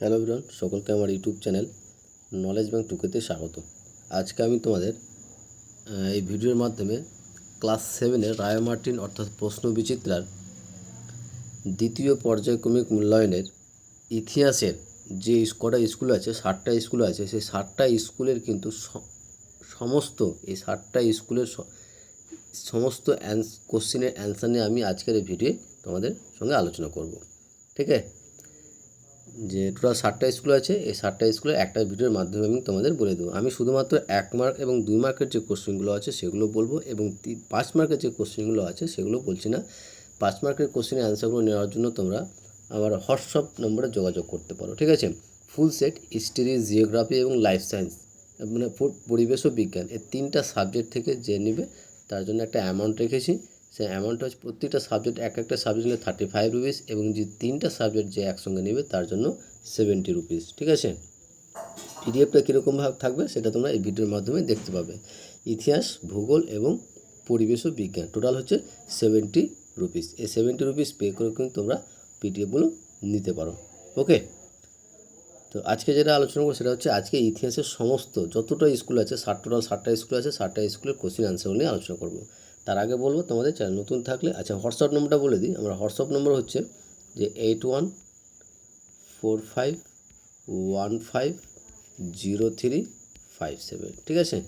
Hello everyone, সকলকে আমার YouTube channel knowledge bank টুকেতে স্বাগত। আজকে আমি তোমাদের এই ভিডিওর মাধ্যমে ক্লাস 7-এর রায় মার্টিন অর্থাৎ প্রশ্ন বিচিত্রার দ্বিতীয় পর্যায়ক্রমিক মূল্যায়নের ইতিহাসের যে কটা স্কুল আছে, 7টা স্কুল আছে, সেই 7টা স্কুলের কিন্তু সমস্ত এই 7টা স্কুলের সমস্ত কোশ্চেনের অ্যান্সার নিয়ে আমি আজকের এই ভিডিও তোমাদের সঙ্গে আলোচনা করব। ঠিক আছে, যে টোটাল 7টা স্কুল আছে, এই 7টা স্কুলের একটা ভিডিওর মাধ্যমে আমি তোমাদের বলে দেবো। আমি শুধুমাত্র 1 মার্ক এবং 2 মার্কের যে কোশ্চেনগুলো আছে সেগুলো বলবো, এবং 5 মার্কের যে কোশ্চেনগুলো আছে সেগুলো বলছি না। 5 মার্কের কোশ্চেনের অ্যান্সারগুলো নেওয়ার জন্য তোমরা আমার হোয়াটসঅ্যাপ নম্বরে যোগাযোগ করতে পারো। ঠিক আছে, ফুল সেট হিস্ট্রি, জিওগ্রাফি এবং লাইফ সায়েন্স, মানে পরিবেশ ও বিজ্ঞান, এই 3টা সাবজেক্ট থেকে যে নেবে তার জন্য একটা অ্যামাউন্ট রেখেছি। সেই অ্যামাউন্টটা হচ্ছে প্রত্যেকটা সাবজেক্ট একটা সাবজেক্ট নিলে 35 রুপিস, এবং যে 3টা সাবজেক্ট যে একসঙ্গে নেবে তার জন্য 70 রুপিস। ঠিক আছে, পিডিএফটা কীরকম ভাবে থাকবে সেটা তোমরা এই ভিডিওর মাধ্যমে দেখতে পাবে। ইতিহাস, ভূগোল এবং পরিবেশ ও বিজ্ঞান টোটাল হচ্ছে 70 রুপিস। এই 70 রুপিস পে করে কিন্তু তোমরা পিডিএফগুলো নিতে পারো। ওকে, তো আজকে যেটা আলোচনা করবো সেটা হচ্ছে আজকে ইতিহাসের সমস্ত যতটা স্কুল আছে, টোটাল 7টা স্কুল আছে, 7টা স্কুলের কোশ্চেন আনসারগুলো নিয়ে আলোচনা করবো। তার আগে বলবো তোমাদের চ্যানেল নতুন থাকলে, আচ্ছা হোয়াটসঅ্যাপ নম্বরটা বলে দিই। আমার হোয়াটসঅ্যাপ নম্বর হচ্ছে যে 8145150357। ঠিক আছে,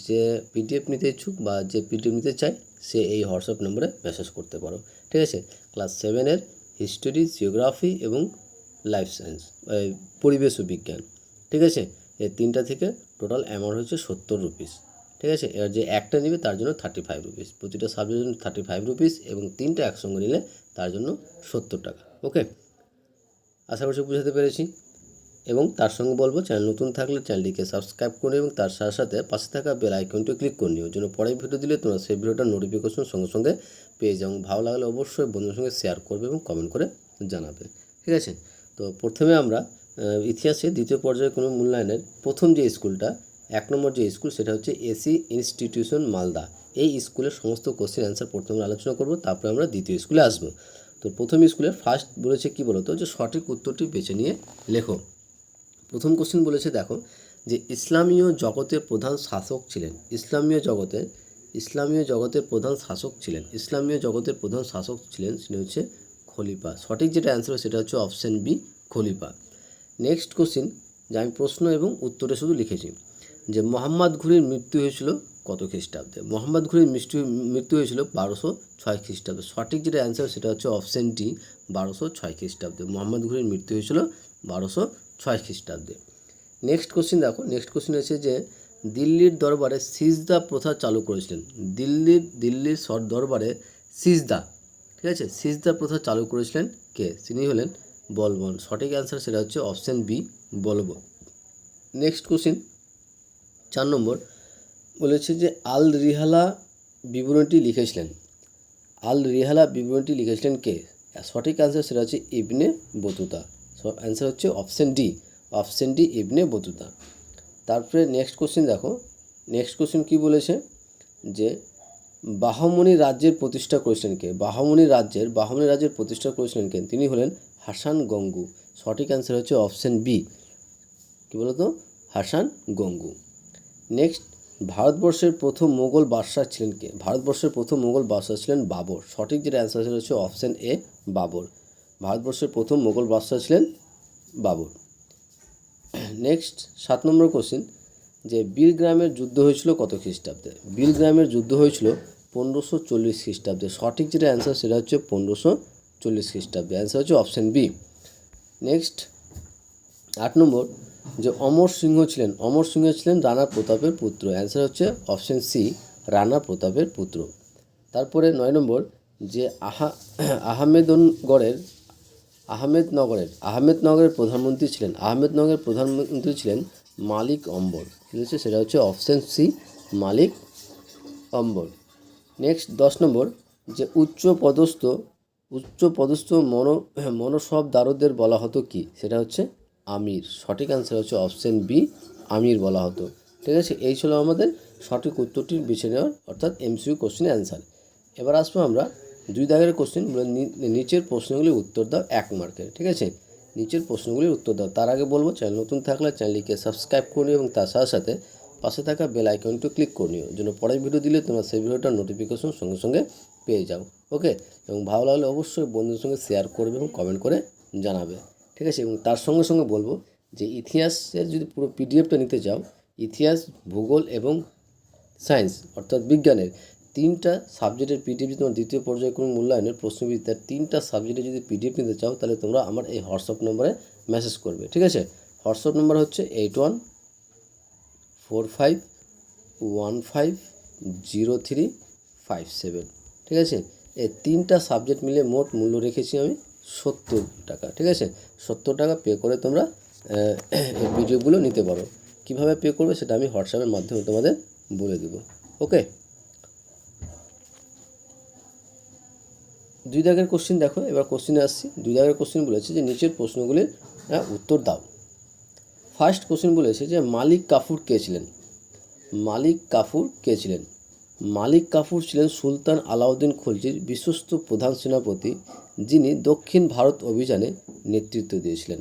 যে পিডিএফ নিতে ইচ্ছুক বা যে পিডিএফ নিতে চায় সে এই হোয়াটসঅ্যাপ নম্বরে মেসেজ করতে পারো। ঠিক আছে, ক্লাস 7-এর হিস্টোরি, জিওগ্রাফি এবং লাইফ সায়েন্স, পরিবেশ ও বিজ্ঞান। ঠিক আছে, এই 3টা থেকে টোটাল অ্যামাউন্ট হচ্ছে 70 রুপিস। ঠিক আছে, এবার যে একটা নেবে তার জন্য 35 রুপিস, প্রতিটা সাবজেক্টের জন্য 35 রুপিস, এবং 3টা একসঙ্গে নিলে তার জন্য 70 টাকা। ওকে, আশা করছি বুঝাতে পেরেছি। এবং তার সঙ্গে বলবো চ্যানেল নতুন থাকলে চ্যানেলটিকে সাবস্ক্রাইব করে এবং তার সাথে সাথে পাশে থাকা বেল আইকনটি ক্লিক করে নিও, যেন পরের ভিডিও দিলে তোমরা সেই ভিডিওটার নোটিফিকেশন সঙ্গে সঙ্গে পেয়ে যাও। ভালো লাগলে অবশ্যই বন্ধুদের সঙ্গে শেয়ার করবে এবং কমেন্ট করে জানাবে। ঠিক আছে, তো প্রথমে আমরা ইতিহাসে দ্বিতীয় পর্যায়ে কোনো মূল্যায়নের প্রথম যে স্কুলটা, 1 নম্বর যে স্কুল, সেটা হচ্ছে এসি ইনস্টিটিউশন মালদা। এই স্কুলের সমস্ত কোশ্চেন অ্যান্সার প্রথমে আলোচনা করব, তারপরে আমরা দ্বিতীয় স্কুলে আসবো। তো প্রথম স্কুলের ফার্স্ট বলেছে কি বলতো, যে সঠিক উত্তরটি বেছে নিয়ে লেখো। প্রথম কোশ্চেন বলেছে, দেখো, যে ইসলামীয় জগতের প্রধান শাসক ছিলেন। ইসলামীয় জগতের প্রধান শাসক ছিলেন সেটা হচ্ছে খলিফা। সঠিক যেটা অ্যান্সার সেটা হচ্ছে অপশান বি, খলিফা। নেক্সট কোশ্চেন, যে আমি প্রশ্ন এবং উত্তরে শুধু লিখেছি, যে মোহাম্মদ ঘুরির মৃত্যু হয়েছিল কত খ্রিস্টাব্দে? মোহাম্মদ ঘুরির মৃত্যু হয়েছিল 1206 খ্রিস্টাব্দে। সঠিক যেটা অ্যান্সার সেটা হচ্ছে অপশান ডি, 1206 খ্রিস্টাব্দে। মোহাম্মদ ঘুরির মৃত্যু হয়েছিল 1206 খ্রিস্টাব্দে। নেক্সট কোশ্চেন দেখো, নেক্সট কোশ্চেন আছে যে দিল্লির দরবারে সিজদা প্রথা চালু করেছিলেন। দিল্লির দরবারে সিজদা, ঠিক আছে, সিজদা প্রথা চালু করেছিলেন কে? তিনি হলেন বলবন। সঠিক অ্যান্সার সেটা হচ্ছে option B, Balban. Next question 4 নম্বর বলেছে যে আল রিহালা বিবরণটি লিখেছিলেন কে? সঠিক অ্যান্সার সেটা হচ্ছে ইবনে বতুতা। অ্যান্সার হচ্ছে অপশান ডি, ইবনে বতুতা। তারপরে নেক্সট কোশ্চেন দেখো, নেক্সট কোশ্চেন কী বলেছে, যে বাহমনি রাজ্যের প্রতিষ্ঠা করেছিলেন কে? বাহমনি রাজ্যের প্রতিষ্ঠা করেছিলেন কে? তিনি হলেন হাসান গঙ্গু। সঠিক অ্যান্সার হচ্ছে অপশান বি, কী বলতো, হাসান গঙ্গু। নেক্সট, ভারতবর্ষের প্রথম মোগল বাদশাহ ছিলেন কে? ভারতবর্ষের প্রথম মোগল বাদশাহ ছিলেন বাবর। সঠিক যেটা অ্যান্সার হচ্ছে অপশান এ, বাবর। ভারতবর্ষের প্রথম মোগল বাদশাহ ছিলেন বাবর। নেক্সট 7 নম্বর কোশ্চেন, যে বিলগ্রামের যুদ্ধ হয়েছিল কত খ্রিস্টাব্দে? বিলগ্রামের যুদ্ধ হয়েছিল 1540 খ্রিস্টাব্দে। সঠিক যেটা অ্যান্সার সেটা হচ্ছে 1540 খ্রিস্টাব্দে। অ্যান্সার হচ্ছে অপশান বি। নেক্সট 8 নম্বর, যে অমর সিংহ ছিলেন রানা প্রতাপের পুত্র। অ্যান্সার হচ্ছে অপশান সি, রানা প্রতাপের পুত্র। তারপরে 9 নম্বর, যে আহমেদনগরের প্রধানমন্ত্রী ছিলেন মালিক অম্বর। ঠিক আছে, সেটা হচ্ছে অপশান সি, মালিক অম্বর। নেক্সট 10 নম্বর, যে উচ্চপদস্থ মনসবদারদের বলা হতো কি? সেটা হচ্ছে আমির। সঠিক অ্যান্সার হচ্ছে অপশান বি, আমির বলা হতো। ঠিক আছে, এই ছিল আমাদের সঠিক উত্তরটির বেছে নেওয়ার, অর্থাৎ এমসিকিউ কোশ্চেনের অ্যান্সার। এবার আসবো আমরা 2 দাগের কোশ্চেন। নিচের প্রশ্নগুলি উত্তর দাও 1 মার্কের। ঠিক আছে, নিচের প্রশ্নগুলির উত্তর দাও। তার আগে বলবো, চ্যানেল নতুন থাকলে চ্যানেলটিকে সাবস্ক্রাইব করে নিও এবং তার সাথে সাথে পাশে থাকা বেল আইকনটি ক্লিক করে নিও, যেন পরের ভিডিও দিলে তোমরা সেই ভিডিওটার নোটিফিকেশন সঙ্গে সঙ্গে পেয়ে যাও। ওকে, এবং ভালো লাগলে অবশ্যই বন্ধুদের সঙ্গে শেয়ার করবে এবং কমেন্ট করে জানাবে, ঠিক আছে। এবং তার সঙ্গে সঙ্গে বলবো যে ইতিহাসের যদি পুরো পিডিএফটা নিতে চাও, ইতিহাস, ভূগোল এবং সায়েন্স অর্থাৎ বিজ্ঞানের 3টা সাবজেক্টের পিডিএফ তোমার দ্বিতীয় পর্যায়ক্রমিক মূল্যায়নের প্রশ্নবিদ্যার 3টা সাবজেক্টে যদি পিডিএফ নিতে চাও, তাহলে তোমরা আমার এই হোয়াটসঅ্যাপ নম্বরে মেসেজ করবে, ঠিক আছে। হোয়াটসঅ্যাপ নম্বর হচ্ছে 8145150357, ঠিক আছে। এই 3টা সাবজেক্ট মিলে মোট মূল্য রেখেছি আমি 70 টাকা, ঠিক আছে। 70 টাকা পে করে তোমরা এই পিডিএফগুলো নিতে পারো। কীভাবে পে করবে সেটা আমি হোয়াটসঅ্যাপের মাধ্যমে তোমাদের বলে দেবো। ওকে, 2 দাগের কোশ্চেন দেখো। এবার কোশ্চেনে আসছি। 2 দাগের কোশ্চেন বলেছে যে নিচের প্রশ্নগুলির উত্তর দাও। ফার্স্ট কোশ্চেন বলেছে যে মালিক কাফুর কে ছিলেন? মালিক কাফুর কে ছিলেন? মালিক কাফুর ছিলেন সুলতান আলাউদ্দিন খলজির বিশ্বস্ত প্রধান সেনাপতি, যিনি দক্ষিণ ভারত অভিযানে নেতৃত্ব দিয়েছিলেন।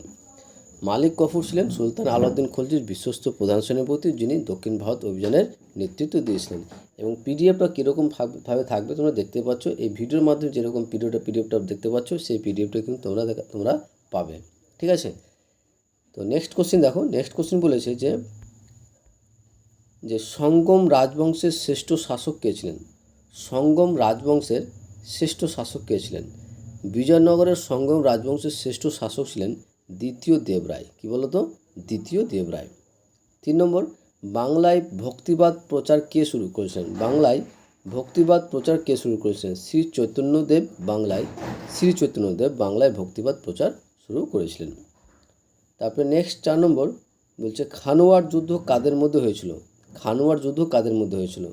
মালিক কাফুর ছিলেন সুলতান আলাউদ্দিন খলজির বিশ্বস্ত প্রধান সেনাপতি, যিনি দক্ষিণ ভারত অভিযানের নেতৃত্ব দিয়েছিলেন। এবং পিডিএফটা কীরকম ভাবে থাকবে তোমরা দেখতে পাচ্ছ। এই ভিডিওর মাধ্যমে যেরকম পিডিএফটা দেখতে পাচ্ছ, সেই পিডিএফটা কিন্তু তোমরা পাবে, ঠিক আছে। তো নেক্সট কোশ্চেন দেখো। নেক্সট কোশ্চেন বলেছে যে সঙ্গম রাজবংশের শ্রেষ্ঠ শাসক কে ছিলেন? সঙ্গম রাজবংশের শ্রেষ্ঠ শাসক কে ছিলেন? বিজয়নগরের সঙ্গম রাজবংশের শ্রেষ্ঠ শাসক ছিলেন দ্বিতীয় দেবরায়। কী বলো তো? দ্বিতীয় দেবরায়। 3 নম্বর, বাংলায় ভক্তিবাদ প্রচার কে শুরু করেছিলেন? বাংলায় ভক্তিবাদ প্রচার কে শুরু করেছিলেন? শ্রী চৈতন্যদেব বাংলায় ভক্তিবাদ প্রচার শুরু করেছিলেন। তারপরে নেক্সট 4 নম্বর বলছে খানোয়ার যুদ্ধ কাদের মধ্যে হয়েছিল? খানোয়ার যুদ্ধ কাদের মধ্যে হয়েছিল?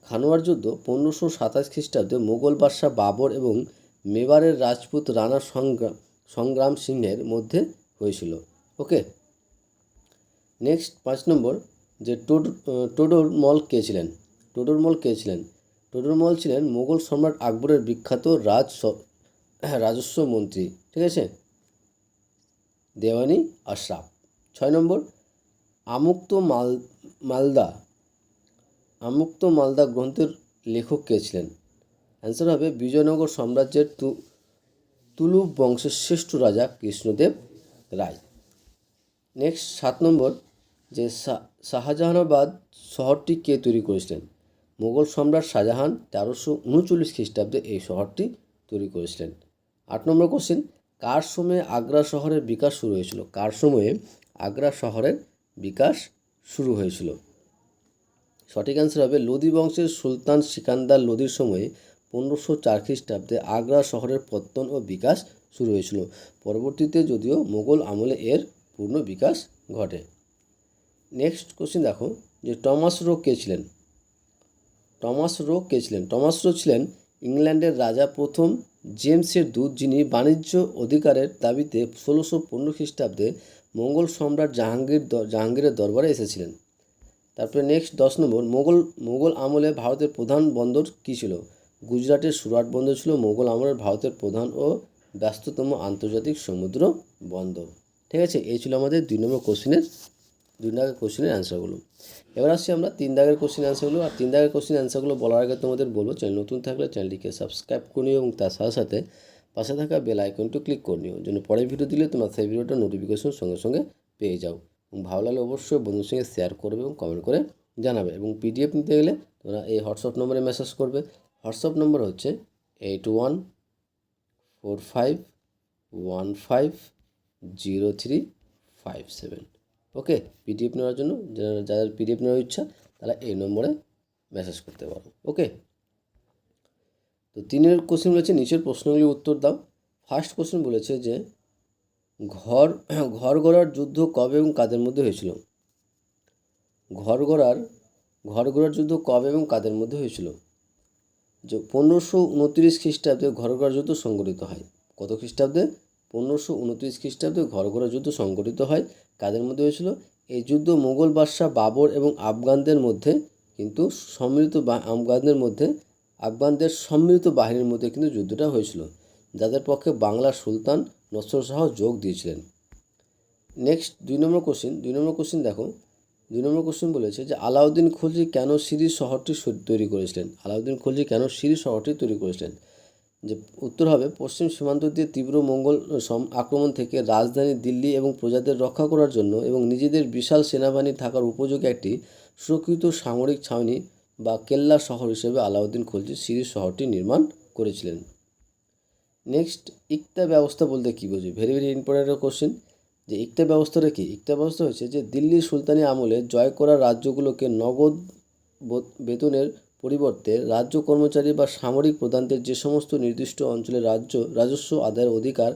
খানোয়ার যুদ্ধ 1527 খ্রিস্টাব্দে মোগল বাদশাহ বাবর এবং মেবারের রাজপুত রানা সংগ্রাম সিংহের মধ্যে হয়েছিল। ওকে, নেক্সট 5 নম্বর যে টোডরমল কে ছিলেন? টোডরমল কে ছিলেন? টোডরমল ছিলেন মোগল সম্রাট আকবরের বিখ্যাত রাজস্ব মন্ত্রী, ঠিক আছে, দেওয়ানি আশরাফ। 6 নম্বর, আমুক্ত মালদা গ্রন্থের লেখক কে ছিলেন? অ্যান্সার হবে বিজয়নগর সাম্রাজ্যের তুলুপ বংশের শ্রেষ্ঠ রাজা কৃষ্ণদেব রায়। নেক্সট 7 নম্বর যে শাহজাহানাবাদ শহরটি কে তৈরি করেছিলেন? মোগল সম্রাট শাহজাহান 1339 খ্রিস্টাব্দে এই শহরটি তৈরি করেছিলেন। 8 নম্বর কোশ্চেন, কার সময়ে আগ্রা শহরের বিকাশ শুরু হয়েছিল? কার সময়ে আগ্রা শহরের বিকাশ শুরু হয়েছিল? সঠিক অ্যান্সার হবে লোদি বংশের সুলতান সিকান্দার লোদির সময়ে 1504 খ্রিস্টাব্দে আগ্রা শহরের পত্তন ও বিকাশ শুরু হয়েছিল। পরবর্তীতে যদিও মোগল আমলে এর পূর্ণ বিকাশ ঘটে। নেক্সট কোশ্চেন দেখো যে টমাস রো কে ছিলেন? টমাস রো কে ছিলেন? টমাস রো ছিলেন ইংল্যান্ডের রাজা প্রথম জেমসের দূত, যিনি বাণিজ্য অধিকারের দাবিতে 1615 খ্রিস্টাব্দে মঙ্গল সম্রাট জাহাঙ্গীরের দরবারে এসেছিলেন। তারপরে নেক্সট 10 নম্বর, মোগল আমলে ভারতের প্রধান বন্দর কী ছিল? গুজরাটের সুরাট বন্দর ছিল মোগল আমলের ভারতের প্রধান ও ব্যস্ততম আন্তর্জাতিক সমুদ্র বন্দর, ঠিক আছে। এই ছিল আমাদের 2 নম্বর কোশ্চেনের 2 দাগের কোশ্চেনের অ্যান্সারগুলো। এবার আসছি আমরা 3 দাগের কোশ্চেন অ্যান্সারগুলো। আর 3 দাগের কোশ্চেন অ্যান্সারগুলো বলার আগে তোমাদের বলবো, চ্যানেল নতুন থাকলে চ্যানেলটিকে সাবস্ক্রাইব করে নিও এবং তার সাথে সাথে পাশে থাকা বেল আইকনটি ক্লিক করে নিও, যেন পরের ভিডিও দিলে তোমরা সেই ভিডিওটার নোটিফিকেশন সঙ্গে সঙ্গে পেয়ে যাও। এবং ভালো লাগলে অবশ্যই বন্ধুর সঙ্গে শেয়ার করবে এবং কমেন্ট করে জানাবে। এবং পিডিএফ নিতে গেলে তোমরা এই হোয়াটসঅ্যাপ নম্বরে মেসেজ করবে। হোয়াটসঅ্যাপ নম্বর হচ্ছে 8145150357। ওকে, পিডিএফ নেওয়ার জন্য যাদের পিডিএফ নেওয়ার ইচ্ছা তারা এই নম্বরে মেসেজ করতে পারো। ওকে, তো 3 কোশ্চেন বলেছে নিচের প্রশ্নগুলির উত্তর দাও। ফার্স্ট কোশ্চেন বলেছে যে ঘর গড়ার যুদ্ধ কবে এবং কাদের মধ্যে হয়েছিল? ঘর গড়ার যুদ্ধ কবে এবং কাদের মধ্যে হয়েছিল? যে 1529 খ্রিস্টাব্দে ঘর গড়ার যুদ্ধ সংঘটিত হয়। কত খ্রিস্টাব্দে? 1529 খ্রিস্টাব্দে ঘর গড়ার যুদ্ধ সংঘটিত হয়। কাদের মধ্যে হয়েছিল? এই যুদ্ধ মোগল বাদশাহ বাবর এবং আফগানদের সম্মিলিত বাহিনীর মধ্যে কিন্তু যুদ্ধটা হয়েছিল, যাদের পক্ষে বাংলার সুলতান নসর শাহ যোগ দিয়েছিলেন। নেক্সট 2 নম্বর কোশ্চিন দেখো। 2 নম্বর কোশ্চিন বলেছে যে আলাউদ্দিন খলজি কেন সিরি শহরটি তৈরি করেছিলেন? আলাউদ্দিন খলজি কেন সিরি শহরটি তৈরি করেছিলেন? যে উত্তর হবে পশ্চিম সীমান্ত দিয়ে তীব্র মঙ্গল আক্রমণ থেকে রাজধানী দিল্লি এবং প্রজাদের রক্ষা করার জন্য এবং নিজেদের বিশাল সেনাবাহিনী থাকার উপযোগী একটি সুরক্ষিত সামরিক ছাউনি বা কেল্লা শহর হিসেবে আলাউদ্দিন খলজি সিরি শহরটি নির্মাণ করেছিলেন। নেক্সট, ইকতা ব্যবস্থা বলতে কী বোঝে? Very very important question. যে ইকতা ব্যবস্থাটা কি? ইকতা ব্যবস্থা হচ্ছে যে দিল্লির সুলতানি আমলে জয় করা রাজ্যগুলোকে নগদ বেতনের পরিবর্তে রাজ্য কর্মচারী বা সামরিক প্রধানদের যে সমস্ত নির্দিষ্ট অঞ্চলে রাজস্ব আদায়ের অধিকার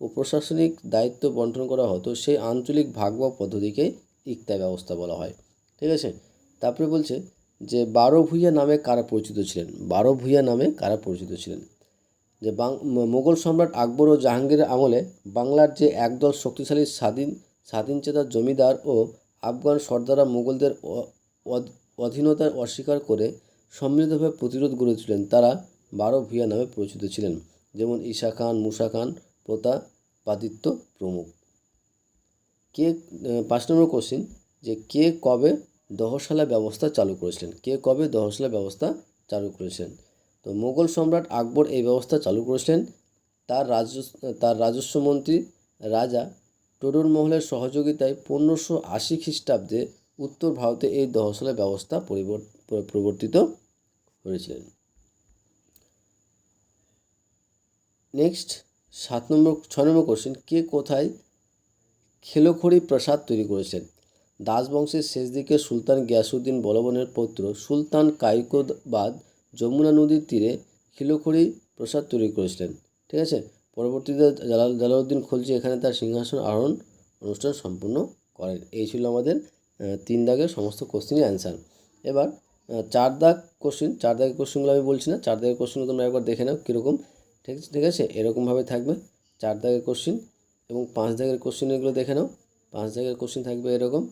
ও প্রশাসনিক দায়িত্ব বন্টন করা হতো সেই আঞ্চলিক ভাগ বা পদ্ধতিকে ইকতা ব্যবস্থা বলা হয়। ঠিক আছে। তারপরে বলছে যে 12 ভূঁইয়া নামে কারা পরিচিত ছিলেন? 12 ভূঁইয়া নামে কারা পরিচিত ছিলেন? যে মোগল সম্রাট আকবর ও জাহাঙ্গীরের আমলে বাংলার যে একদল শক্তিশালী স্বাধীনচেতা জমিদার ও আফগান সর্দাররা মোগলদের অধীনতা অস্বীকার করে সম্মিলিতভাবে প্রতিরোধ গড়েছিলেন, তারা 12 ভূঁইয়া নামে পরিচিত ছিলেন, যেমন ঈসা খান, মুসা খান, প্রতাপাদিত্য প্রমুখ। 5 নম্বর কোশ্চিন যে কে কবে দহশালা ব্যবস্থা চালু করেছিলেন? কে কবে দহশালা ব্যবস্থা চালু করেছিলেন? তো মোগল সম্রাট আকবর এই ব্যবস্থা চালু করেছিলেন। তার রাজস্ব মন্ত্রী রাজা টোডর মহলের সহযোগিতায় 1580 খ্রিস্টাব্দে উত্তর ভারতে এই দহশালা ব্যবস্থা প্রবর্তিত করেছিলেন। নেক্সট 6 নম্বর কোশ্চেন, কে কোথায় খেলোখড়ি প্রাসাদ তৈরি করেছিলেন? দাস বংশের শেষ দিকে সুলতান গিয়াসুদ্দিন বলবনের পৌত্র সুলতান কায়কোবাদ যমুনা নদীর তীরে খিলোখড়ি প্রাসাদ তৈরি করেছিলেন। ঠিক আছে। পরবর্তীতে জালালউদ্দিন খলজি এখানে তার সিংহাসন আরোহণ অনুষ্ঠান সম্পূর্ণ করেন। এই ছিল আমাদের 3 দাগের সমস্ত কোশ্চেনের অ্যান্সার। এবার 4 দাগ কোশ্চেন, 4 দাগের কোশ্চেনগুলো আমি বলছি না, 4 দাগের কোশ্চেনগুলো তোমরা একবার দেখে নাও কীরকম। ঠিক আছে, এরকমভাবে থাকবে 4 দাগের কোশ্চেন। এবং 5 দাগের কোশ্চেন এগুলো দেখে নাও, 5 দাগের কোশ্চেন থাকবে এরকম।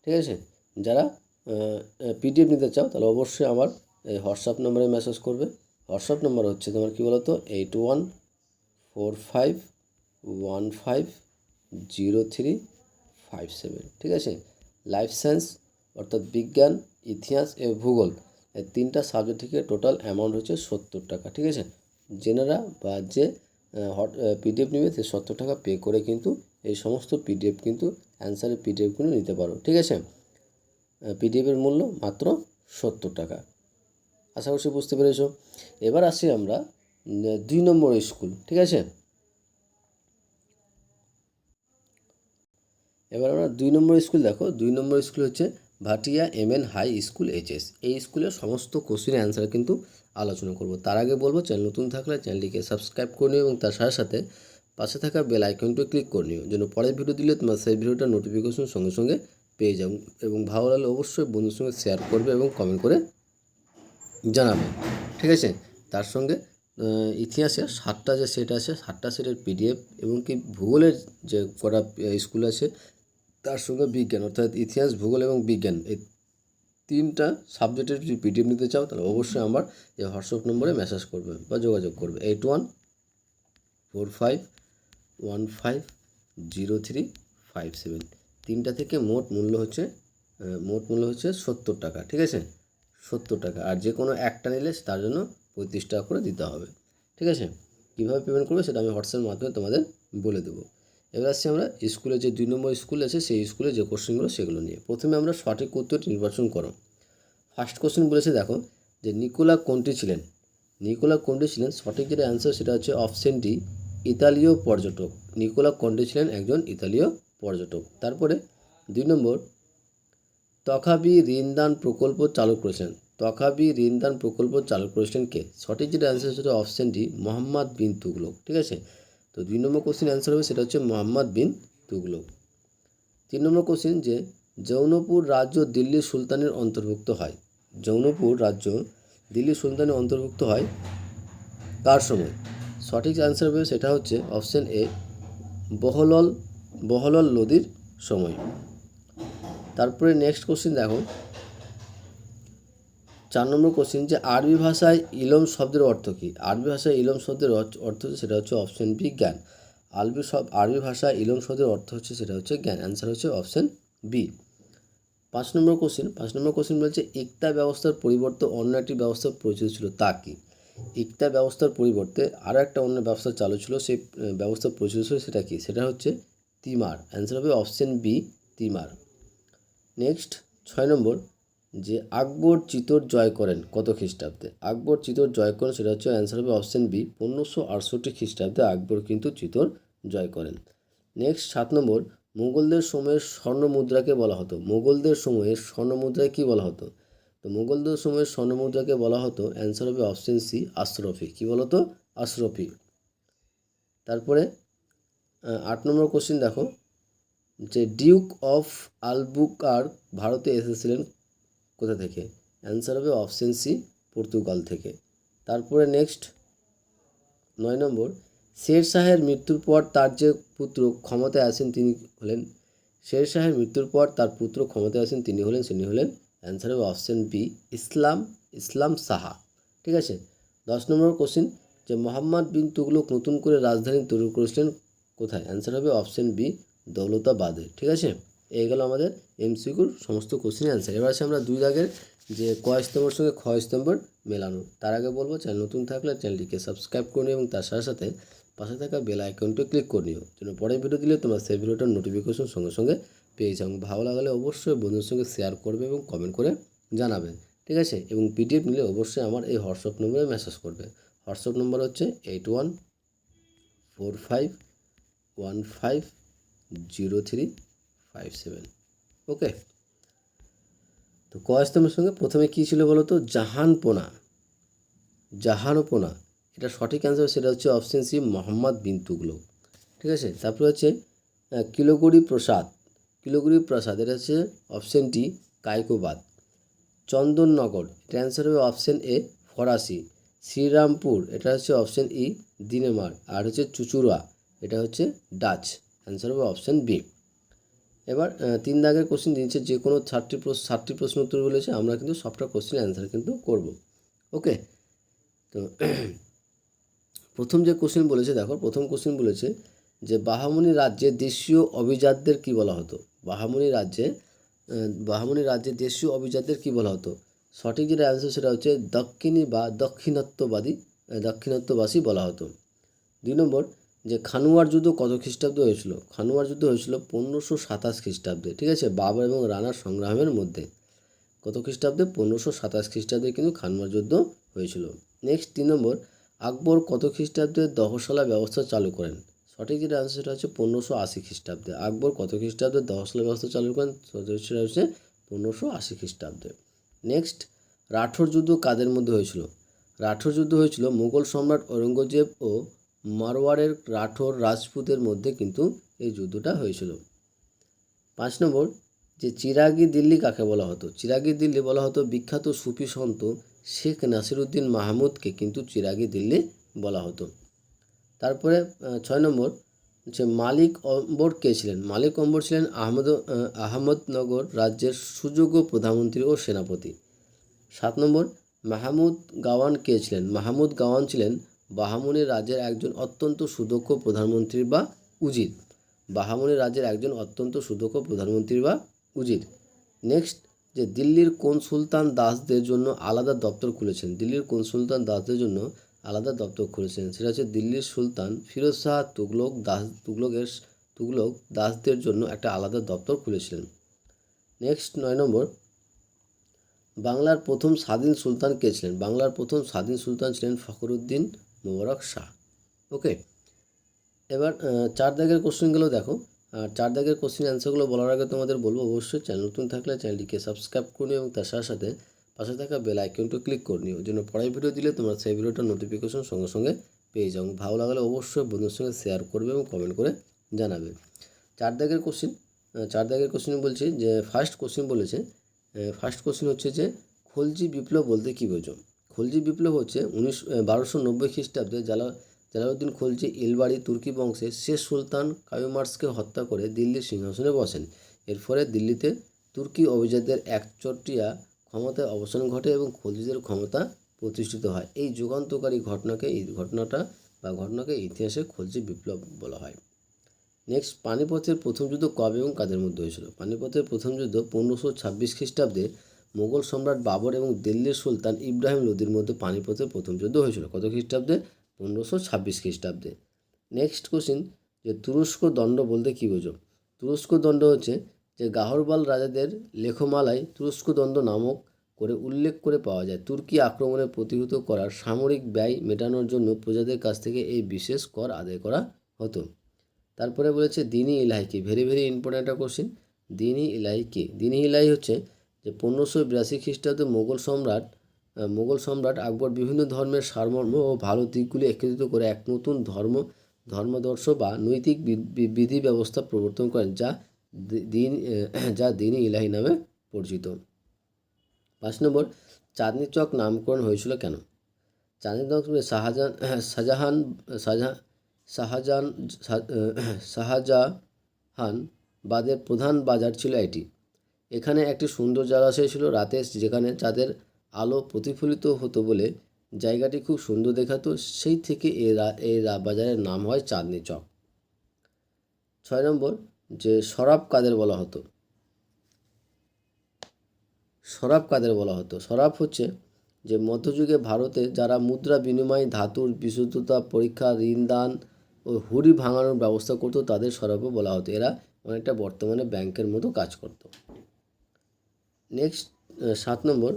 ঠিক আছে। যারা পিডিএফ নিতে চাও তাহলে অবশ্যই আমার এই হোয়াটসঅ্যাপ নম্বরে মেসেজ করবে। হোয়াটসঅ্যাপ নম্বর হচ্ছে তোমার কী বলো তো 8145150357। ঠিক আছে। লাইফ সায়েন্স অর্থাৎ বিজ্ঞান, ইতিহাস এবং ভূগোল এই 3টা সাবজেক্ট থেকে টোটাল অ্যামাউন্ট হচ্ছে 70 টাকা। ঠিক আছে। জেনারা বা যে পিডিএফ নেবে সে 70 টাকা পে করে কিন্তু এই সমস্ত পিডিএফ কিন্তু অ্যান্সারের পিডিএফগুলো নিতে পারো। ঠিক আছে। পিডিএফের মূল্য মাত্র 70 টাকা। আশা করছি বুঝতে পেরেছ। এবার আসি আমরা 2 নম্বর স্কুল। ঠিক আছে। এবার আমরা 2 নম্বর স্কুল দেখো। 2 নম্বর স্কুল হচ্ছে Bhatia MN high school HS। এই স্কুলের সমস্ত কোশ্চেনের অ্যান্সার কিন্তু আলোচনা করব। তার আগে বলবো চ্যানেল নতুন থাকলে চ্যানেলটিকে সাবস্ক্রাইব করে নিও এবং তার সাথে সাথে পাশে থাকা বেল আইকনটি ক্লিক করে নিও, যেন পরের ভিডিও দিলে তোমার সেই ভিডিওটার নোটিফিকেশন সঙ্গে সঙ্গে পেয়ে যাও। এবং ভালো লাগলে অবশ্যই বন্ধুর সঙ্গে শেয়ার করবে এবং কমেন্ট করে জানাবে। ঠিক আছে। তার সঙ্গে ইতিহাসের 7টা যে সেট আছে 7টা সেটের পিডিএফ এবং কি ভূগোলের যে কটা স্কুল আছে তার সঙ্গে বিজ্ঞান অর্থাৎ ইতিহাস, ভূগোল এবং বিজ্ঞান এই 3টা সাবজেক্টের যদি পিডিএফ নিতে চাও তাহলে অবশ্যই আমার এই হোয়াটসঅ্যাপ নম্বরে মেসেজ করবে বা যোগাযোগ করবে 8145150357। 3টা থেকে মোট মূল্য হচ্ছে 70 টাকা। ঠিক আছে, 70 টাকা। আর যে কোনো একটা নিলে তার জন্য 35 টাকা করে দিতে হবে। ঠিক আছে। কীভাবে পেমেন্ট করবে সেটা আমি হোয়াটসঅ্যাপের মাধ্যমে তোমাদের বলে দেবো। এবার আসছি আমরা স্কুলে যে 2 নম্বর স্কুল আছে সেই স্কুলে যে কোশ্চেনগুলো সেগুলো নিয়ে। প্রথমে আমরা সঠিক উত্তরটি নির্বাচন করো। ফার্স্ট কোশ্চেন বলেছে দেখো যে নিকোলা কোনটি ছিলেন? নিকোলা কোনটি ছিলেন? সঠিক যেটা অ্যান্সার সেটা হচ্ছে অপশন ডি, ইতালীয় পর্যটক। নিকোলা কোনটি ছিলেন একজন ইতালীয় পর্যটক। তারপরে 2 নম্বর তখাবি ঋণদান প্রকল্প চালু করেছেন। তখাবি ঋণদান প্রকল্প চালু করেছিলেন কে? সঠিক যেটা অ্যান্সার সেটা অপশন ডি, মোহাম্মদ বিন তুগলক। ঠিক আছে। তো 2 নম্বর কোশ্চেন অ্যান্সার হবে সেটা হচ্ছে মোহাম্মদ বিন তুগলক। 3 নম্বর কোশ্চেন যে জৌনপুর রাজ্য দিল্লি সুলতানের অন্তর্ভুক্ত হয়। জৌনপুর রাজ্য দিল্লি সুলতানের অন্তর্ভুক্ত হয় কার সময়? সঠিক অ্যান্সার হবে সেটা হচ্ছে অপশন এ, বহলল লোদির সময়। তারপরে নেক্সট কোশ্চেন দেখো 4 নম্বর কোশ্চেন যে আরবি ভাষায় ইলম শব্দের অর্থ কী? আরবি ভাষায় ইলম শব্দের অর্থ সেটা হচ্ছে অপশন বি, জ্ঞান। আরবি ভাষা ইলম শব্দের অর্থ হচ্ছে সেটা হচ্ছে জ্ঞান। অ্যান্সার হচ্ছে অপশন বি। 5 নম্বর কোশ্চেন বলছে ইকতা ব্যবস্থার পরিবর্তে অন্য একটি ব্যবস্থা প্রচলিত ছিল তা কি? ইকতা ব্যবস্থার পরিবর্তে আরও একটা অন্য ব্যবস্থা চালু ছিল, সেই ব্যবস্থা প্রচলিত ছিল সেটা কি? সেটা হচ্ছে তিমার। অ্যান্সার হবে অপশন বি, তিমার। নেক্সট 6 নম্বর, যে আকবর চিতোর জয় করেন কত খ্রিস্টাব্দে? আকবর চিতোর জয় করেন সেটা হচ্ছে অ্যান্সার হবে অপশন বি, 1568 খ্রিস্টাব্দে আকবর কিন্তু চিতোর জয় করেন। নেক্সট 7 নম্বর, মুঘলদের সময়ের স্বর্ণ মুদ্রাকে বলা হতো, মুঘলদের সময়ের স্বর্ণ মুদ্রায় কী বলা হতো? তো মুঘলদের সময়ের স্বর্ণ মুদ্রাকে বলা হতো, অ্যান্সার হবে অপশন সি, আশরফি। কী বলো তো? আশরফি। তারপরে 8 নম্বর কোশ্চেন দেখো, যে ডিউক অফ আলবুকার্ক ভারতে এসেছিলেন কোথা থেকে? অ্যান্সার হবে অপশন সি, পর্তুগাল থেকে। তারপরে নেক্সট 9 নম্বর, শের শাহের মৃত্যুর পর তার যে পুত্র ক্ষমতায় আসেন তিনি হলেন, শের শাহের মৃত্যুর পর তার পুত্র ক্ষমতায় আসেন তিনি হলেন অ্যান্সার হবে অপশন বি, ইসলাম শাহ। ঠিক আছে। 10 নম্বর কোশ্চেন, যে মোহাম্মদ বিন তুগলক নতুন করে রাজধানী তৈরি করেছিলেন কোথায়? অ্যান্সার হবে অপশন বি, দৌলতাবাদে। ঠিক আছে। এই গেল আমাদের এমসিকিউর সমস্ত কোশ্চেনের অ্যান্সার। এবার আছে আমরা 2 দাগের যে ক স্তম্ভর সঙ্গে খ স্তম্ভর মেলানো। তার আগে বলবো, চ্যানেল নতুন থাকলে চ্যানেলটিকে সাবস্ক্রাইব করে নিও এবং তার সাথে সাথে পাশে থাকা বেল আইকনটি ক্লিক করে নিও, যেন পরের ভিডিও দিলে তোমরা সেই ভিডিওটার নোটিফিকেশন সঙ্গে সঙ্গে পেয়ে যাও। ভালো লাগলে অবশ্যই বন্ধুদের সঙ্গে শেয়ার করবে এবং কমেন্ট করে জানাবে। ঠিক আছে। এবং পিডিএফ নিলে অবশ্যই আমার এই হোয়াটসঅ্যাপ নম্বরে মেসেজ করবে। হোয়াটসঅ্যাপ নম্বর হচ্ছে 8145150357। ওকে। তো ক স্তম্ভের সঙ্গে প্রথমে কী ছিল বলো তো? জাহানপনা। এটা সঠিক অ্যান্সার, সেটা হচ্ছে অপশন সি, মোহাম্মদ বিন তুগলক। ঠিক আছে। তারপরে হচ্ছে কিলোগড়ি প্রসাদ, এটা হচ্ছে অপশন ডি, কায়কোবাদ। চন্দননগর, এটা অ্যান্সার হবে অপশন এ, ফরাসি। শ্রীরামপুর, এটা হচ্ছে অপশন ই, ডেনমার্ক। আর হচ্ছে চুচুড়া, এটা হচ্ছে ডাচ। অ্যান্সার হবে অপশন বি। এবার 3 দাগের কোশ্চেন দিচ্ছে, যে কোনো 60টি প্রশ্ন উত্তর বলেছে, আমরা কিন্তু সবটা কোশ্চেন অ্যান্সার কিন্তু করব। ওকে। তো প্রথম যে কোশ্চেন বলেছে দেখো, প্রথম কোশ্চেন বলেছে যে বাহামনি রাজ্যে দেশীয় অভিজাতদের কী বলা হতো? বাহামনি রাজ্যে দেশীয় অভিজাতদের কী বলা হতো? সঠিক যেটা অ্যান্সার সেটা হচ্ছে দক্ষিণী বা দাক্ষিণাত্যবাসী বলা হতো। 2 নম্বর, যে খানুয়ার যুদ্ধ কত খ্রিস্টাব্দে হয়েছিল? খানুয়ার যুদ্ধ হয়েছিল 1527 খ্রিস্টাব্দে। ঠিক আছে। বাবর এবং রানার সংগ্রামের মধ্যে। কত খ্রিস্টাব্দে? 1527 খ্রিস্টাব্দে কিন্তু খানুয়ার যুদ্ধ হয়েছিল। নেক্সট 3 নম্বর, আকবর কত খ্রিস্টাব্দে দহশালা ব্যবস্থা চালু করেন? সঠিক যেটা আনসার সেটা হচ্ছে 1580 খ্রিস্টাব্দে। আকবর কত খ্রিস্টাব্দে দহশালা ব্যবস্থা চালু করেন? সেটা হচ্ছে 1580 খ্রিস্টাব্দে। নেক্সট, রাঠোর যুদ্ধ কাদের মধ্যে হয়েছিল? রাঠোর যুদ্ধ হয়েছিল মুঘল সম্রাট ঔরঙ্গজেব ও মারওয়ারের রাঠোর রাজপুতের মধ্যে কিন্তু এই যুদ্ধটা হয়েছিল। 5 নম্বর, যে চিরাগি দিল্লি কাকে বলা হতো? চিরাগি দিল্লি বলা হতো বিখ্যাত সুফি সন্ত শেখ নাসিরুদ্দিন মাহমুদকে কিন্তু চিরাগি দিল্লি বলা হতো। তারপরে 6 নম্বর, যে মালিক অম্বর কে ছিলেন? মালিক অম্বর ছিলেন আহমদনগর রাজ্যের সুযোগ্য প্রধানমন্ত্রী ও সেনাপতি। 7 নম্বর, মাহমুদ গাওয়ান কে ছিলেন? মাহমুদ গাওয়ান ছিলেন বাহামনি রাজ্যের একজন অত্যন্ত সুদক্ষ প্রধানমন্ত্রী বা উজির। বাহামনি রাজ্যের একজন অত্যন্ত সুদক্ষ প্রধানমন্ত্রী বা উজির। নেক্সট, যে দিল্লির কোন সুলতান দাসদের জন্য আলাদা দপ্তর খুলেছেন? দিল্লির কোন সুলতান দাসদের জন্য আলাদা দপ্তর খুলেছেন? সেটা হচ্ছে দিল্লির সুলতান ফিরোজ শাহ তুগলক দাসদের জন্য একটা আলাদা দপ্তর খুলেছিলেন। নেক্সট 9 নম্বর, বাংলার প্রথম স্বাধীন সুলতান কে ছিলেন? বাংলার প্রথম স্বাধীন সুলতান ছিলেন ফখরুদ্দিন মোবারক শাহ। ওকে। এবার 4 দাগের কোশ্চেনগুলো দেখো। আর 4 দাগের কোশ্চেন অ্যান্সারগুলো বলার আগে তোমাদের বলবো, অবশ্যই চ্যানেল নতুন থাকলে চ্যানেলটিকে সাবস্ক্রাইব করে নিও এবং তার সাথে সাথে পাশে থাকা বেল আইকনটি ক্লিক করে নিও, যেন পরের ভিডিও দিলে তোমরা সেই ভিডিওটার নোটিফিকেশন সঙ্গে সঙ্গে পেয়ে যাও। ভালো লাগলে অবশ্যই বন্ধুদের সঙ্গে শেয়ার করবে এবং কমেন্ট করে জানাবে। 4 দাগের কোশ্চেন বলছি, যে ফার্স্ট কোশ্চেন হচ্ছে যে খলজি বিপ্লব বলতে কী বোঝো? খলজি বিপ্লব হচ্ছে 1290 খ্রিস্টাব্দে জালালউদ্দিন খলজি ইলবাড়ি তুর্কি বংশের শেষ সুলতান কায়ুমার্সকে হত্যা করে দিল্লির সিংহাসনে বসেন। এর ফলে দিল্লিতে তুর্কি অভিজাতদের একচেটিয়া ক্ষমতায় অবসান ঘটে এবং খলজিদের ক্ষমতা প্রতিষ্ঠিত হয়। এই ঘটনাটা বা ঘটনাকে ইতিহাসে খলজি বিপ্লব বলা হয়। নেক্সট, পানিপথের প্রথম যুদ্ধ কবে এবং কাদের মধ্যে হয়েছিল? পানিপথের প্রথম যুদ্ধ 1526 খ্রিস্টাব্দে মোগল সম্রাট বাবর এবং দিল্লির সুলতান ইব্রাহিম লোদির মধ্যে পানিপথের প্রথম যুদ্ধ হয়েছিল। কত খ্রিস্টাব্দে? 1526 খ্রিস্টাব্দে। নেক্সট কোশ্চিন, যে তুরস্ক দণ্ড বলতে কী বোঝো? তুরস্ক দণ্ড হচ্ছে যে গাহরবাল রাজাদের লেখমালায় তুরস্ক দণ্ড নামক করে উল্লেখ করে পাওয়া যায়। তুর্কি আক্রমণে প্রতিহত করার সামরিক ব্যয় মেটানোর জন্য প্রজাদের কাছ থেকে এই বিশেষ কর আদায় করা হতো। তারপরে বলেছে দিন-ই ইলাহি কি? ভেরি ভেরি ইম্পর্ট্যান্ট একটা কোশ্চিন। দিন-ই ইলাহি কি? দিন-ই ইলাহি হচ্ছে যে 1582 খ্রিস্টাব্দে মোগল সম্রাট আকবর বিভিন্ন ধর্মের সারমর্ম ও ভালো দিকগুলি একত্রিত করে এক নতুন ধর্মাদর্শ বা নৈতিক বিধি ব্যবস্থা প্রবর্তন করেন, যা দিন-ই ইলাহি নামে পরিচিত। 5 নম্বর, চাঁদনি চক নামকরণ হয়েছিল কেন? চাঁদনি চক শাহজাহানবাদের প্রধান বাজার ছিল এটি। এখানে একটি সুন্দর জলাশয় ছিল রাতে, যেখানে চাঁদের আলো প্রতিফলিত হতো বলে জায়গাটি খুব সুন্দর দেখাতো। সেই থেকে এই বাজারের নাম হয় চাঁদনি চক। 6 নম্বর, যে শরাব কাদের বলা হতো? শরাব হচ্ছে যে মধ্যযুগে ভারতে যারা মুদ্রা বিনিময়, ধাতুর বিশুদ্ধতা পরীক্ষা, ঋণ দান ও হুঁড়ি ভাঙানোর ব্যবস্থা করতো, তাদের শরাবও বলা হতো। এরা অনেকটা বর্তমানে ব্যাংকের মতো কাজ করত। নেক্সট, 7 নম্বর,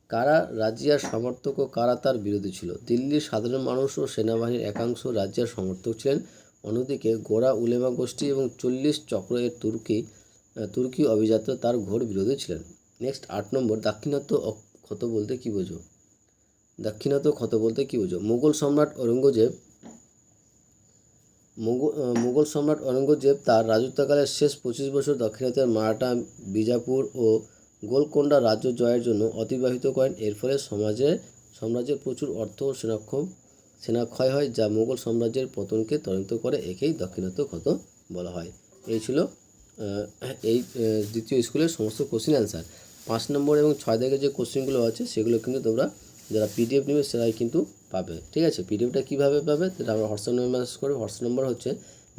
কারা রাজিয়ার সমর্থক ও কারা তার বিরোধী ছিল? দিল্লির সাধারণ মানুষ ও সেনাবাহিনীর একাংশ রাজিয়ার সমর্থক ছিলেন। অন্যদিকে গোঁড়া উলেমা গোষ্ঠী এবং 40 চক্র এর তুর্কি অভিযাত্রা তার ঘোর বিরোধী ছিলেন। নেক্সট, 8 নম্বর, দাক্ষিণাত্য ক্ষত বলতে কী বোঝো? মোগল সম্রাট ঔরঙ্গজেব তার রাজত্বকালের শেষ 25 বছর দাক্ষিণাত্যের মারাঠা, বিজাপুর ও গোলকোন্ডা রাজ্য জয়ের জন্য অতিবাহিত করেন। এর ফলে সাম্রাজ্যের প্রচুর অর্থ ও সেনাক্ষয় হয়, যা মোগল সাম্রাজ্যের পতনকে ত্বরান্বিত করে। একেই দাক্ষিণাত্য ক্ষত বলা হয়। এই ছিল দ্বিতীয় স্কুলের সমস্ত কোশ্চিন অ্যান্সার। 5 নম্বর এবং 6 দাগের যে কোশ্চিনগুলো আছে সেগুলো কিন্তু তোমরা যারা পিডিএফ নেবে সেরাই কিন্তু পাবে। ঠিক আছে, পিডিএফটা কীভাবে পাবে সেটা আমরা হোয়াটসঅ্যাপ নম্বর মেসেজ করবে। হোয়াটসঅ্যাপ নম্বর হচ্ছে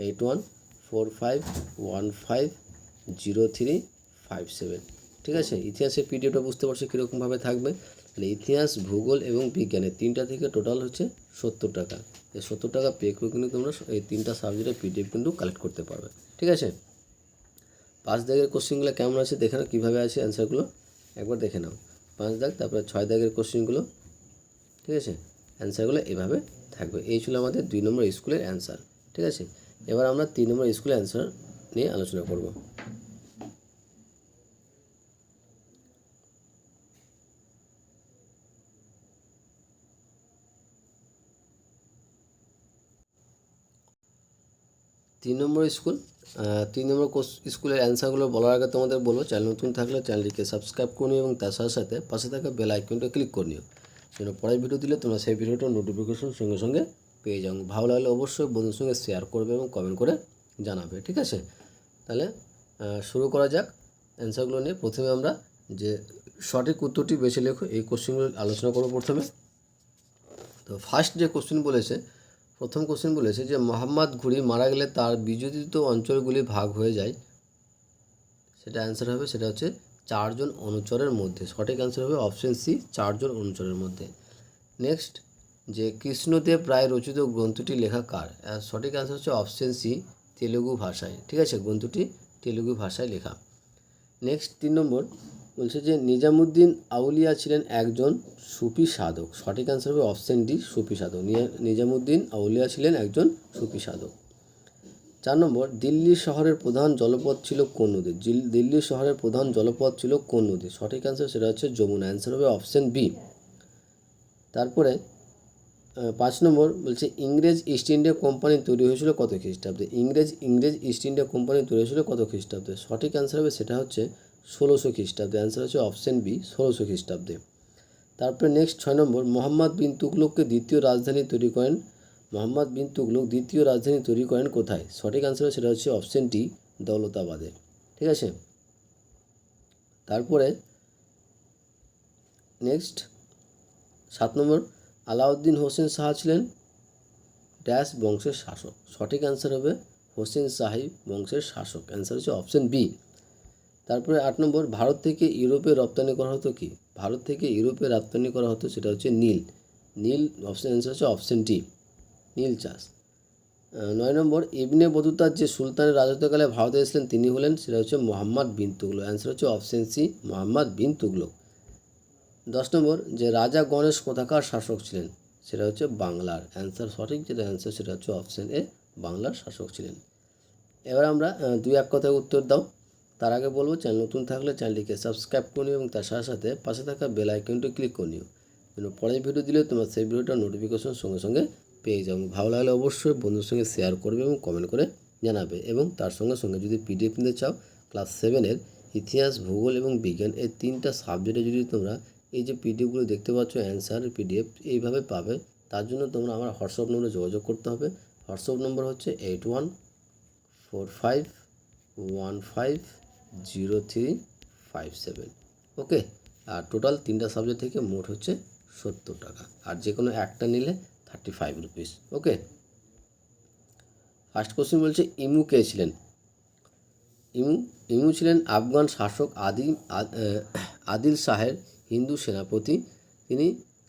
8145150357। ঠিক আছে, ইতিহাসের পিডিএফটা বুঝতে পারছো কীরকমভাবে থাকবে। তাহলে ইতিহাস, ভূগোল এবং বিজ্ঞানের 3টা থেকে টোটাল হচ্ছে 70 টাকা। এই 70 টাকা পে করে কিন্তু তোমরা এই 3টা সাবজেক্টের পিডিএফ কিন্তু কালেক্ট করতে পারবে। ঠিক আছে, 5 দাগের কোশ্চিনগুলো কেমন আছে দেখে নাও, কীভাবে আছে অ্যান্সারগুলো একবার দেখে নাও। 5 দাগ, তারপরে 6 দাগের কোশ্চিনগুলো। ঠিক আছে, অ্যান্সারগুলো এভাবে থাকবে। এই ছিল আমাদের 2 নম্বর স্কুলের অ্যান্সার। ঠিক আছে, এবার আমরা 3 নম্বর স্কুলের অ্যান্সার নিয়ে আলোচনা করব। তিন নম্বর স্কুলের অ্যান্সারগুলো বলার আগে তোমাদের বলবো, চ্যানেল নতুন থাকলে চ্যানেলটিকে সাবস্ক্রাইব করে নিও এবং তার সাথে সাথে পাশে থাকা বেল আইকনটা ক্লিক করে নিও, যেন পরের ভিডিও দিলে তোমরা সেই ভিডিওটার নোটিফিকেশন সঙ্গে সঙ্গে পেয়ে যাও। ভালো লাগলে অবশ্যই বন্ধুর সঙ্গে শেয়ার করবে এবং কমেন্ট করে জানাবে। ঠিক আছে, তাহলে শুরু করা যাক অ্যান্সারগুলো নিয়ে। প্রথমে আমরা যে সঠিক উত্তরটি বেছে লেখো এই কোশ্চেনগুলো আলোচনা করবো প্রথমে। তো ফার্স্ট যে প্রথম কোশ্চেন বলেছে যে মোহাম্মদ ঘুরি মারা গেলে তার বিযোজিত অঞ্চলগুলি ভাগ হয়ে যায়। সেটা অ্যান্সার হবে, সেটা হচ্ছে 4 জন অনুচরের মধ্যে। সঠিক অ্যান্সার হবে অপশন সি, 4 জন অনুচরের মধ্যে। নেক্সট, যে কৃষ্ণদেব রায় রচিত গ্রন্থটি লেখা কার? সঠিক অ্যান্সার হচ্ছে অপশন সি, তেলুগু ভাষায়। ঠিক আছে, গ্রন্থটি তেলুগু ভাষায় লেখা। নেক্সট 3 নম্বর বলছে যে নিজামুদ্দিন আউলিয়া ছিলেন একজন সুফি সাধক। সঠিক অ্যান্সার হবে অপশন ডি, সুফি সাধক। নিজামুদ্দিন আউলিয়া ছিলেন একজন সুফি সাধক। 4 নম্বর, দিল্লি শহরের প্রধান জলপথ ছিল কোন নদী? দিল্লি শহরের প্রধান জলপথ ছিল কোন নদী? সঠিক অ্যান্সার সেটা হচ্ছে যমুনা। অ্যান্সার হবে অপশন বি। তারপরে 5 নম্বর বলছে ইংরেজ ইস্ট ইন্ডিয়া কোম্পানি তৈরি হয়েছিল কত খ্রিস্টাব্দে? ইংরেজ ইস্ট ইন্ডিয়া কোম্পানি তৈরি হয়েছিল কত খ্রিস্টাব্দে? সঠিক অ্যান্সার হবে সেটা হচ্ছে 1600 খ্রিস্টাব্দে। অ্যান্সার হচ্ছে অপশন বি, 1600 খ্রিস্টাব্দে। তারপরে নেক্সট 6 নম্বর, মোহাম্মদ বিন তুগলককে দ্বিতীয় রাজধানী তৈরি করেন কোথায়? সঠিক অ্যান্সার সেটা হচ্ছে অপশন ডি, দৌলতাবাদে। ঠিক আছে, তারপরে নেক্সট 7 নম্বর, আলাউদ্দিন হোসেন শাহ ছিলেন ড্যাশ বংশের শাসক। সঠিক অ্যান্সার হবে হোসেন শাহী বংশের শাসক। অ্যান্সার হচ্ছে অপশন বি। তারপরে 8 নম্বর, ভারত থেকে ইউরোপে রপ্তানি করা হতো কি? ভারত থেকে ইউরোপে রপ্তানি করা হতো সেটা হচ্ছে নীল। নীল অপশন অ্যান্সার হচ্ছে অপশন ডি, নীল চাষ। 9 নম্বর, ইবনে বতুতার যে সুলতানের রাজত্বকালে ভারতে এসেছিলেন তিনি হলেন, সেটা হচ্ছে মোহাম্মদ বিন তুগলক। অ্যান্সার হচ্ছে অপশন সি, মোহাম্মদ বিন তুগলক। 10 নম্বর, যে রাজা গণেশ কোথাকার শাসক ছিলেন? সেটা হচ্ছে বাংলার। অ্যান্সার সঠিক যেটা অ্যান্সার সেটা হচ্ছে অপশন এ, বাংলার শাসক ছিলেন। এবার আমরা 2-1 কথায় উত্তর দাও। তার আগে বলবো, চ্যানেল নতুন থাকলে চ্যানেলটিকে সাবস্ক্রাইব করে নিও এবং তার সাথে সাথে পাশে থাকা বেল আইকনটি ক্লিক করে নিও, যেন পরের ভিডিও দিলে তোমার সেই ভিডিওটার নোটিফিকেশন সঙ্গে সঙ্গে পেয়ে যাবো। ভালো লাগলে অবশ্যই বন্ধুর সঙ্গে শেয়ার করবে এবং কমেন্ট করে জানাবে। এবং তার সঙ্গে সঙ্গে যদি পিডিএফ নিতে চাও, ক্লাস 7-এর ইতিহাস, ভূগোল এবং বিজ্ঞান এই 3টা সাবজেক্টে যদি তোমরা এই যে পিডিএফগুলো দেখতে পাচ্ছ, অ্যান্সার পিডিএফ এইভাবে পাবে, তার জন্য তোমরা আমার হোয়াটসঅ্যাপ নম্বরে যোগাযোগ করতে হবে। হোয়াটসঅ্যাপ নম্বর হচ্ছে 8145150357। ওকে। আর টোটাল 3টা সাবজেক্ট থেকে মোট হচ্ছে 70 টাকা, আর যে কোনো একটা নিলে 35 রুপিস। ওকে। ফার্স্ট কোশ্চেন বলছে, ইমু কে ছিলেন? ইমু ছিলেন আফগান শাসক আদিল শাহের হিন্দু সেনাপতি।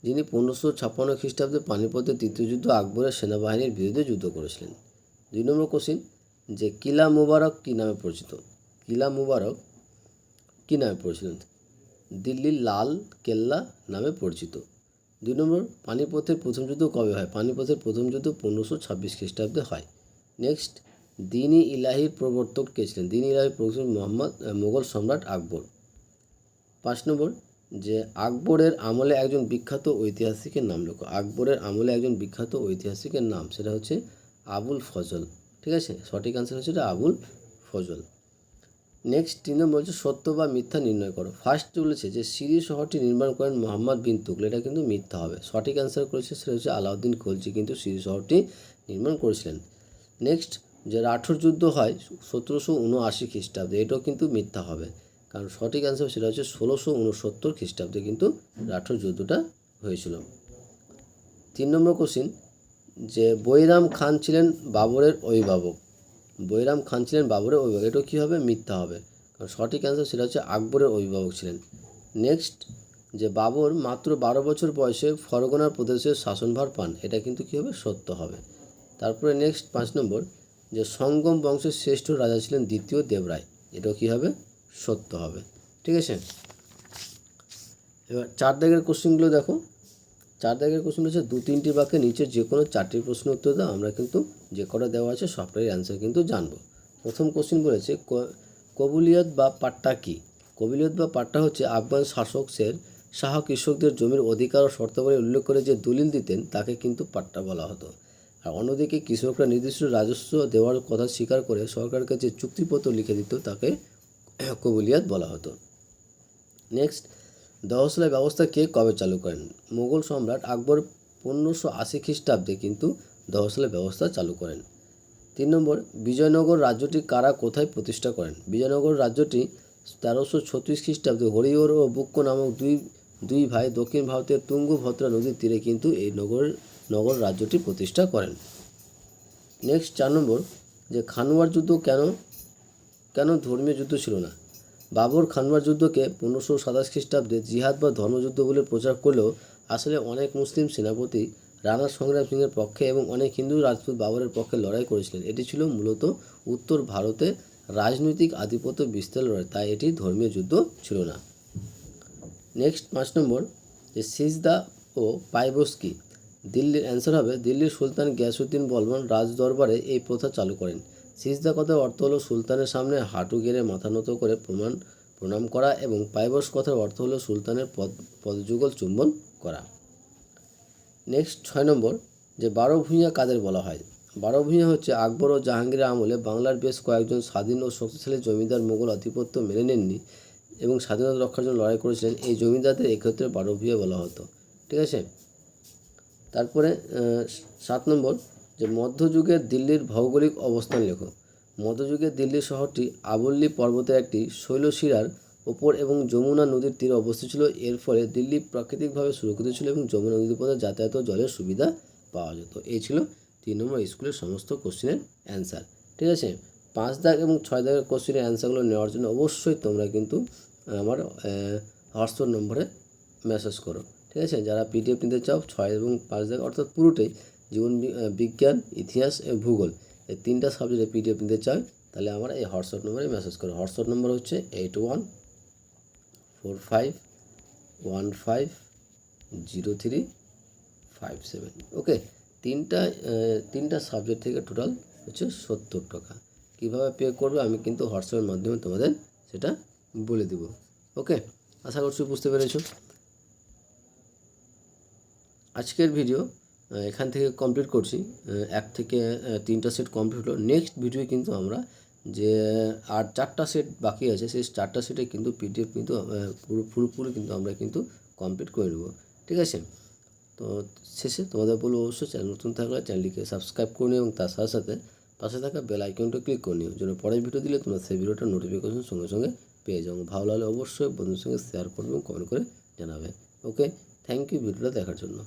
যিনি 1556 খ্রিস্টাব্দে পানিপথের তৃতীয় যুদ্ধ আকবরের সেনাবাহিনীর বিরুদ্ধে যুদ্ধ করেছিলেন। 2 নম্বর কোশ্চেন, যে কিলা মুবারক কী নামে পরিচিত? কিলা মুবারক কী নামে পরিচিত? দিল্লির লাল কেল্লা নামে পরিচিত। 2 নম্বর, পানিপথের প্রথম যুদ্ধ কবে হয়? পানিপথের প্রথম যুদ্ধ 1526 খ্রিস্টাব্দে হয়। নেক্সট, দিন-ই ইলাহির প্রবর্তক কে ছিলেন? দিন-ই ইলাহির প্রবর্তক মোগল সম্রাট আকবর। 5 নম্বর, যে আকবরের আমলে একজন বিখ্যাত ঐতিহাসিকের নাম লেখো। আকবরের আমলে একজন বিখ্যাত ঐতিহাসিকের নাম, সেটা হচ্ছে আবুল ফজল। ঠিক আছে, সঠিক আনসার হচ্ছে এটা আবুল ফজল। নেক্সট 3 নম্বর হচ্ছে সত্য বা মিথ্যা নির্ণয় করো। ফার্স্ট বলেছে যে সিরি শহরটি নির্মাণ করেন মোহাম্মদ বিন তুগলক, এটা কিন্তু মিথ্যা হবে। সঠিক অ্যান্সার করেছে সেটা হচ্ছে আলাউদ্দিন খলজি কিন্তু সিরি শহরটি নির্মাণ করেছিলেন। নেক্সট, যে রাঠোর যুদ্ধ হয় 1779 খ্রিস্টাব্দে, এটাও কিন্তু মিথ্যা হবে, কারণ সঠিক অ্যান্সার সেটা হচ্ছে 1669 খ্রিস্টাব্দে কিন্তু রাঠোর যুদ্ধটা হয়েছিল। 3 নম্বর কোশ্চিন, যে বৈরাম খান ছিলেন বাবরের অভিভাবক। বৈরাম খান ছিলেন বাবরের অভিভাবক, এটাও কী হবে? মিথ্যা হবে, কারণ সঠিক অ্যান্সার সেটা হচ্ছে আকবরের অভিভাবক ছিলেন। নেক্সট, যে বাবর মাত্র 12 বছর বয়সে ফরগনার প্রদেশের শাসনভার পান, এটা কিন্তু কী হবে? সত্য হবে। তারপরে নেক্সট 5 নম্বর, যে সঙ্গম বংশের শ্রেষ্ঠ রাজা ছিলেন দ্বিতীয় দেবরায়, এটাও কী হবে? সত্য হবে। ঠিক আছে। এবার 4 দাগের কোশ্চেনগুলো দেখো। 4 দাগের কোশ্চেন হচ্ছে 2-3টি বাক্যে নিচে যে কোনো 4টি প্রশ্ন উত্তর দাও। আমরা কিন্তু যে কটা দেওয়া আছে সবটাই অ্যান্সার কিন্তু জানবো। প্রথম কোশ্চেন বলেছে, কবুলিয়ত বা পাট্টা কী? কবুলিয়ত বা পাট্টা হচ্ছে আফগান শাসক শের শাহ কৃষকদের জমির অধিকার ও শর্তাবলী উল্লেখ করে যে দলিল দিতেন তাকে কিন্তু পাট্টা বলা হতো। আর অন্যদিকে কৃষকরা নির্দিষ্ট রাজস্ব দেওয়ার কথা স্বীকার করে সরকারকে যে চুক্তিপত্র লিখে দিত তাকে কবুলিয়ত বলা হতো। নেক্সট, দহসলাই ব্যবস্থা কে কবে চালু করেন? মুঘল সম্রাট আকবর 1580 খ্রিস্টাব্দে কিন্তু দহসলাই ব্যবস্থা চালু করেন। 3 নম্বর, বিজয়নগর রাজ্যটি কারা কোথায় প্রতিষ্ঠা করেন? বিজয়নগর রাজ্যটি 1336 খ্রিস্টাব্দে হরিহর ও বুক্ক নামক দুই ভাই দক্ষিণ ভারতের তুঙ্গভদ্রা নদীর তীরে কিন্তু এই নগর রাজ্যটি প্রতিষ্ঠা করেন। নেক্সট 4 নম্বর, যে খানুয়ার যুদ্ধ কেন ধর্মীয় যুদ্ধ ছিল না? বাবর খানুয়ার যুদ্ধকে 1527 খ্রিস্টাব্দে জিহাদ বা ধর্মযুদ্ধ বলে প্রচার করলেও আসলে অনেক মুসলিম সেনাপতি রাণা সংগ্রাম সিংয়ের পক্ষে এবং অনেক হিন্দু রাজপুত বাবরের পক্ষে লড়াই করেছিলেন। এটি ছিল মূলত উত্তর ভারতে রাজনৈতিক আধিপত্য বিস্তারের লড়াই, তাই এটি ধর্মীয় যুদ্ধ ছিল না। নেক্সট 5 নম্বর, যে সিজদা ও পাইবস কি? দিল্লির অ্যান্সার হবে দিল্লির সুলতান গিয়াসউদ্দিন বলবান রাজ দরবারে এই প্রথা চালু করেন। সিজদা কথার অর্থ হলো সুলতানের সামনে হাঁটু গেড়ে মাথা নত করে প্রণাম করা, এবং পাইবস কথার অর্থ হলো সুলতানের পদযুগল চুম্বন করা। নেক্সট 6 নম্বর, যে 12 ভূঁইয়া কাদের বলা হয়? 12 ভূঁইয়া হচ্ছে আকবর ও জাহাঙ্গীরের আমলে বাংলার বেশ কয়েকজন স্বাধীন ও শক্তিশালী জমিদার মুঘল আধিপত্য মেনে নেননি এবং স্বাধীনতা রক্ষার জন্য লড়াই করেছিলেন। এই জমিদারদের একত্রে 12 ভূঁইয়া বলা হতো। ঠিক আছে। তারপরে 7 নম্বর, যে মধ্যযুগের দিল্লির ভৌগোলিক অবস্থান লেখো। মধ্যযুগের দিল্লি শহরটি আবল্লী পর্বতের একটি শৈলশিরার ওপর এবং যমুনা নদীর তীরে অবস্থিত ছিল। এর ফলে দিল্লি প্রাকৃতিকভাবে সুরক্ষিত ছিল এবং যমুনা নদীর পথে যাতায়াত ও জলের সুবিধা পাওয়া যেত। এই ছিল 3 নম্বর স্কুলের সমস্ত কোশ্চেনের অ্যান্সার। ঠিক আছে, 5 দাগ এবং 6 দাগের কোশ্চেনের অ্যান্সারগুলো নেওয়ার জন্য অবশ্যই তোমরা কিন্তু আমার হোয়াটসঅ্যাপ নম্বরে মেসেজ করো। ঠিক আছে, যারা পিডিএফ নিতে চাও 6 এবং 5 দাগ অর্থাৎ পুরোটাই জীবন বিজ্ঞান, ইতিহাস এবং ভূগোল এই 3টা সাবজেক্টে পিডিএফ নিতে চাও, তাহলে আমার এই হোয়াটসঅ্যাপ নম্বরে মেসেজ করো। হোয়াটসঅ্যাপ নম্বর হচ্ছে 8145150357। ওকে, তিনটা সাবজেক্ট থেকে টোটাল হচ্ছে 70 টাকা। কীভাবে পে করবে আমি কিন্তু হোয়াটসঅ্যাপের মাধ্যমে তোমাদের সেটা বলে দেব। ওকে, আশা করছি বুঝতে পেরেছো। আজকের ভিডিও এখান থেকে কমপ্লিট করছি। 1 থেকে 3টা সেট কমপ্লিট হলো। নেক্সট ভিডিও কিন্তু আমরা যে আর 4টা সেট বাকি আছে সেই 4টা সেটে কিন্তু পিডিএফ কিন্তু পুরোপুরি কিন্তু আমরা কিন্তু কমপ্লিট করে নেব। ঠিক আছে, তো শেষে তোমাদের বলবো অবশ্যই চ্যানেল নতুন থাকলে চ্যানেলটিকে সাবস্ক্রাইব করে নিও এবং তার সাথে সাথে পাশে থাকা বেল আইকনটা ক্লিক করে নিও, যেন পরের ভিডিও দিলে তোমরা সেই ভিডিওটা নোটিফিকেশন সঙ্গে সঙ্গে পেয়ে যাও। ভালো লাগলে অবশ্যই বন্ধুদের সঙ্গে শেয়ার করবে এবং কমেন্ট করে জানাবে। ওকে, থ্যাংক ইউ ভিডিওটা দেখার জন্য।